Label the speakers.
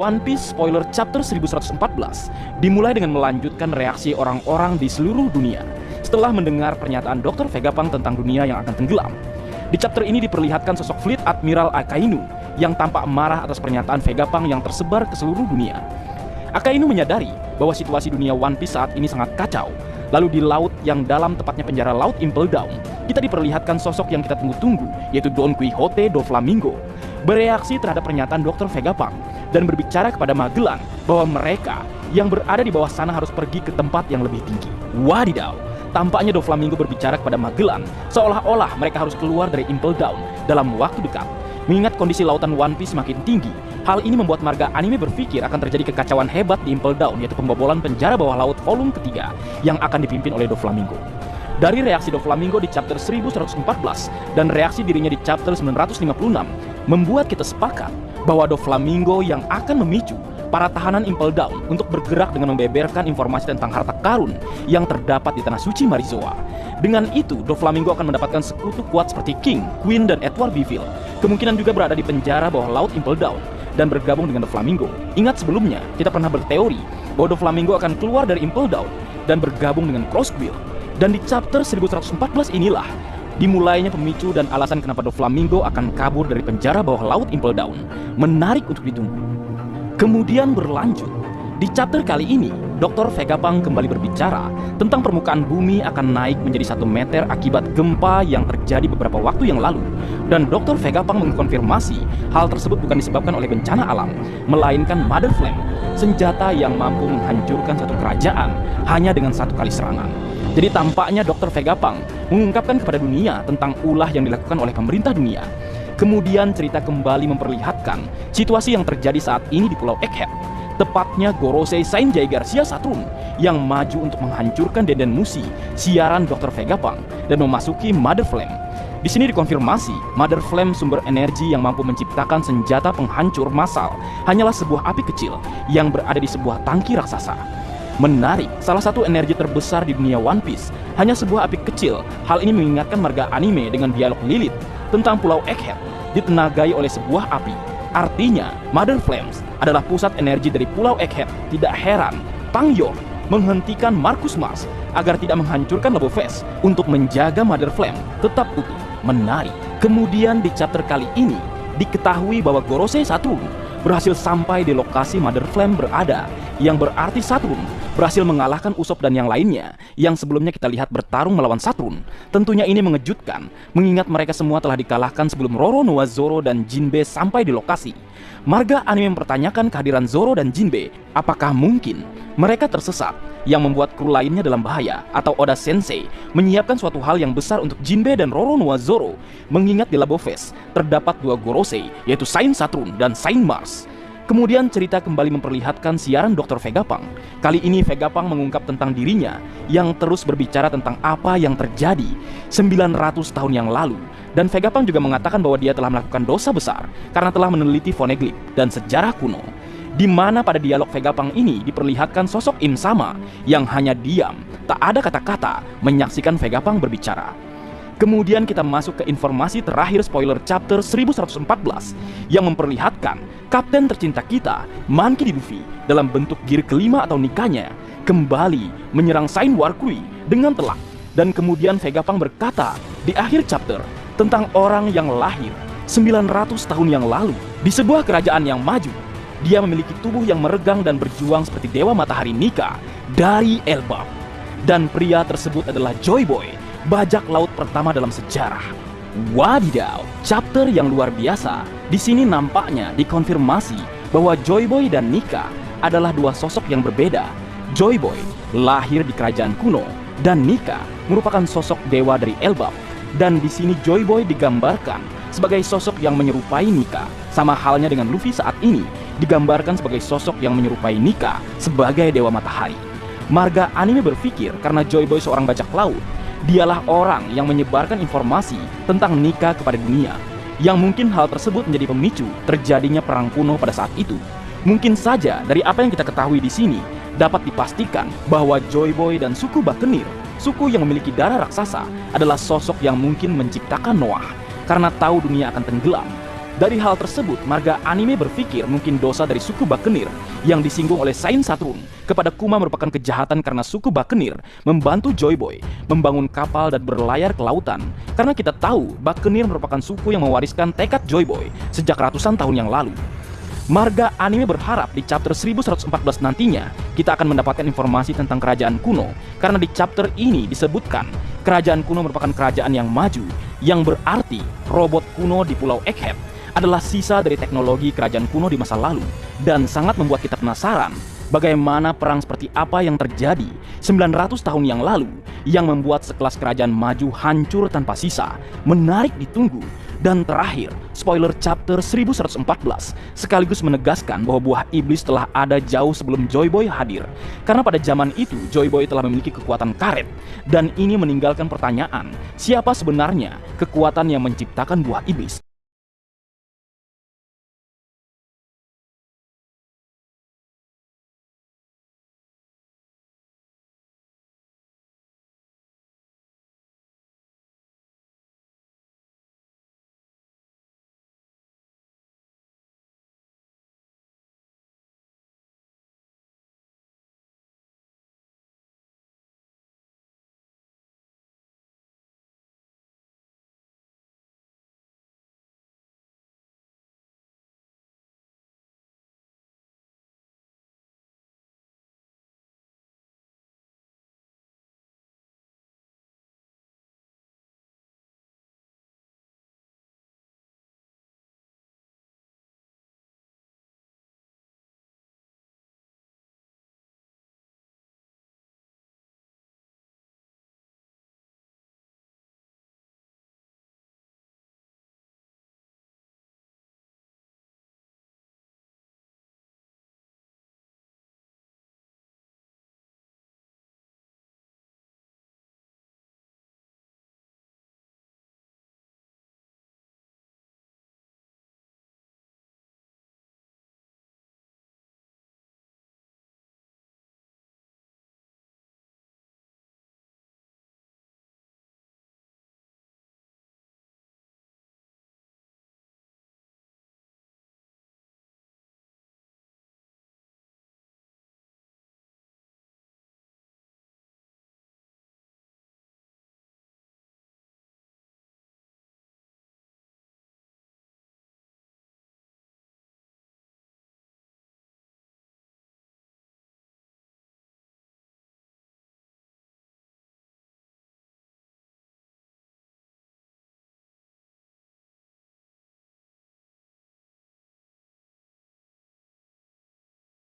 Speaker 1: One Piece spoiler chapter 1114 dimulai dengan melanjutkan reaksi orang-orang di seluruh dunia setelah mendengar pernyataan Dr. Vegapunk tentang dunia yang akan tenggelam. Di chapter ini diperlihatkan sosok Fleet Admiral Akainu yang tampak marah atas pernyataan Vegapunk yang tersebar ke seluruh dunia. Akainu menyadari bahwa situasi dunia One Piece saat ini sangat kacau. Lalu di laut yang dalam, tepatnya penjara laut Impel Down, kita diperlihatkan sosok yang kita tunggu-tunggu, yaitu Don Quixote Doflamingo, bereaksi terhadap pernyataan Dr. Vegapunk dan berbicara kepada Magellan bahwa mereka yang berada di bawah sana harus pergi ke tempat yang lebih tinggi. Wadidaw, tampaknya Doflamingo berbicara kepada Magellan seolah-olah mereka harus keluar dari Impel Down dalam waktu dekat. Mengingat kondisi lautan One Piece semakin tinggi, hal ini membuat marga anime berpikir akan terjadi kekacauan hebat di Impel Down, yaitu pembobolan penjara bawah laut volume ketiga yang akan dipimpin oleh Doflamingo. Dari reaksi Doflamingo di chapter 1114 dan reaksi dirinya di chapter 956 membuat kita sepakat bahwa Doflamingo yang akan memicu para tahanan Impel Down untuk bergerak dengan membeberkan informasi tentang harta karun yang terdapat di tanah suci Marizoa. Dengan itu, Doflamingo akan mendapatkan sekutu kuat seperti King, Queen, dan Edward Biville. Kemungkinan juga berada di penjara bawah laut Impel Down dan bergabung dengan Doflamingo. Ingat sebelumnya, kita pernah berteori bahwa Doflamingo akan keluar dari Impel Down dan bergabung dengan Crossquill. Dan di chapter 1114 inilah dimulainya pemicu dan alasan kenapa Doflamingo akan kabur dari penjara bawah laut Impel Down. Menarik untuk ditunggu. Kemudian berlanjut, di chapter kali ini, Dr. Vegapunk kembali berbicara tentang permukaan bumi akan naik menjadi 1 meter akibat gempa yang terjadi beberapa waktu yang lalu. Dan Dr. Vegapunk mengkonfirmasi hal tersebut bukan disebabkan oleh bencana alam, melainkan Mother Flame, senjata yang mampu menghancurkan satu kerajaan hanya dengan 1 kali serangan. Jadi tampaknya Dr. Vegapunk mengungkapkan kepada dunia tentang ulah yang dilakukan oleh pemerintah dunia. Kemudian cerita kembali memperlihatkan situasi yang terjadi saat ini di Pulau Egghead, tepatnya Gorosei Sanjay Garcia Saturn yang maju untuk menghancurkan Denden Mushi, siaran Dr. Vegapunk, dan memasuki Mother Flame. Di sini dikonfirmasi, Mother Flame sumber energi yang mampu menciptakan senjata penghancur massal hanyalah sebuah api kecil yang berada di sebuah tangki raksasa. Menarik, salah satu energi terbesar di dunia One Piece hanya sebuah api kecil. Hal ini mengingatkan marga anime dengan dialog Lilith tentang Pulau Egghead ditenagai oleh sebuah api. Artinya, Mother Flames adalah pusat energi dari Pulau Egghead. Tidak heran, Pang Yor menghentikan Marcus Mars agar tidak menghancurkan Labo Fest untuk menjaga Mother Flame tetap utuh. Menarik. Kemudian di chapter kali ini, diketahui bahwa Gorosei Saturn berhasil sampai di lokasi Mother Flame berada, yang berarti Saturn berhasil mengalahkan Usopp dan yang lainnya yang sebelumnya kita lihat bertarung melawan Saturn. Tentunya ini mengejutkan, mengingat mereka semua telah dikalahkan sebelum Roronoa, Zoro, dan Jinbe sampai di lokasi. Marga anime mempertanyakan kehadiran Zoro dan Jinbe. Apakah mungkin mereka tersesat yang membuat kru lainnya dalam bahaya, atau Oda Sensei menyiapkan suatu hal yang besar untuk Jinbe dan Roronoa Zoro, mengingat di Labo Fest terdapat 2 Gorosei, yaitu Saint Saturn dan Saint Mars. Kemudian cerita kembali memperlihatkan siaran Dr. Vegapunk. Kali ini Vegapunk mengungkap tentang dirinya yang terus berbicara tentang apa yang terjadi 900 tahun yang lalu. Dan Vegapunk juga mengatakan bahwa dia telah melakukan dosa besar karena telah meneliti Poneglyph dan sejarah kuno. Di mana pada dialog Vegapunk ini diperlihatkan sosok Im Sama yang hanya diam, tak ada kata-kata, menyaksikan Vegapunk berbicara. Kemudian kita masuk ke informasi terakhir spoiler chapter 1114 yang memperlihatkan kapten tercinta kita, Monkey D. Luffy, dalam bentuk gear kelima atau nikahnya, kembali menyerang Saint Warcrux dengan telak. Dan kemudian Vegapunk berkata di akhir chapter tentang orang yang lahir 900 tahun yang lalu di sebuah kerajaan yang maju. Dia memiliki tubuh yang meregang dan berjuang seperti Dewa Matahari Nika dari Elbap. Dan pria tersebut adalah Joy Boy, bajak laut pertama dalam sejarah. Wadidaw, chapter yang luar biasa. Di sini nampaknya dikonfirmasi bahwa Joy Boy dan Nika adalah 2 sosok yang berbeda. Joy Boy lahir di kerajaan kuno dan Nika merupakan sosok dewa dari Elbap. Dan di sini Joy Boy digambarkan sebagai sosok yang menyerupai Nika, sama halnya dengan Luffy saat ini digambarkan sebagai sosok yang menyerupai Nika sebagai dewa matahari. Marga anime berpikir karena Joy Boy seorang bajak laut, dialah orang yang menyebarkan informasi tentang Nika kepada dunia, yang mungkin hal tersebut menjadi pemicu terjadinya perang kuno pada saat itu. Mungkin saja dari apa yang kita ketahui di sini dapat dipastikan bahwa Joy Boy dan suku Buccaneer, suku yang memiliki darah raksasa, adalah sosok yang mungkin menciptakan Noah karena tahu dunia akan tenggelam. Dari hal tersebut, marga anime berpikir mungkin dosa dari suku Bakenir yang disinggung oleh Saint Saturn kepada Kuma merupakan kejahatan karena suku Bakenir membantu Joy Boy membangun kapal dan berlayar ke lautan. Karena kita tahu Bakenir merupakan suku yang mewariskan tekad Joy Boy sejak ratusan tahun yang lalu. Marga anime berharap di chapter 1114 nantinya kita akan mendapatkan informasi tentang kerajaan kuno, karena di chapter ini disebutkan kerajaan kuno merupakan kerajaan yang maju, yang berarti robot kuno di Pulau Egghead adalah sisa dari teknologi kerajaan kuno di masa lalu, dan sangat membuat kita penasaran bagaimana perang seperti apa yang terjadi 900 tahun yang lalu yang membuat sekelas kerajaan maju hancur tanpa sisa. Menarik ditunggu. Dan terakhir, spoiler chapter 1114 sekaligus menegaskan bahwa buah iblis telah ada jauh sebelum Joy Boy hadir. Karena pada zaman itu Joy Boy telah memiliki kekuatan karet, dan ini meninggalkan pertanyaan, siapa sebenarnya kekuatan yang menciptakan buah iblis?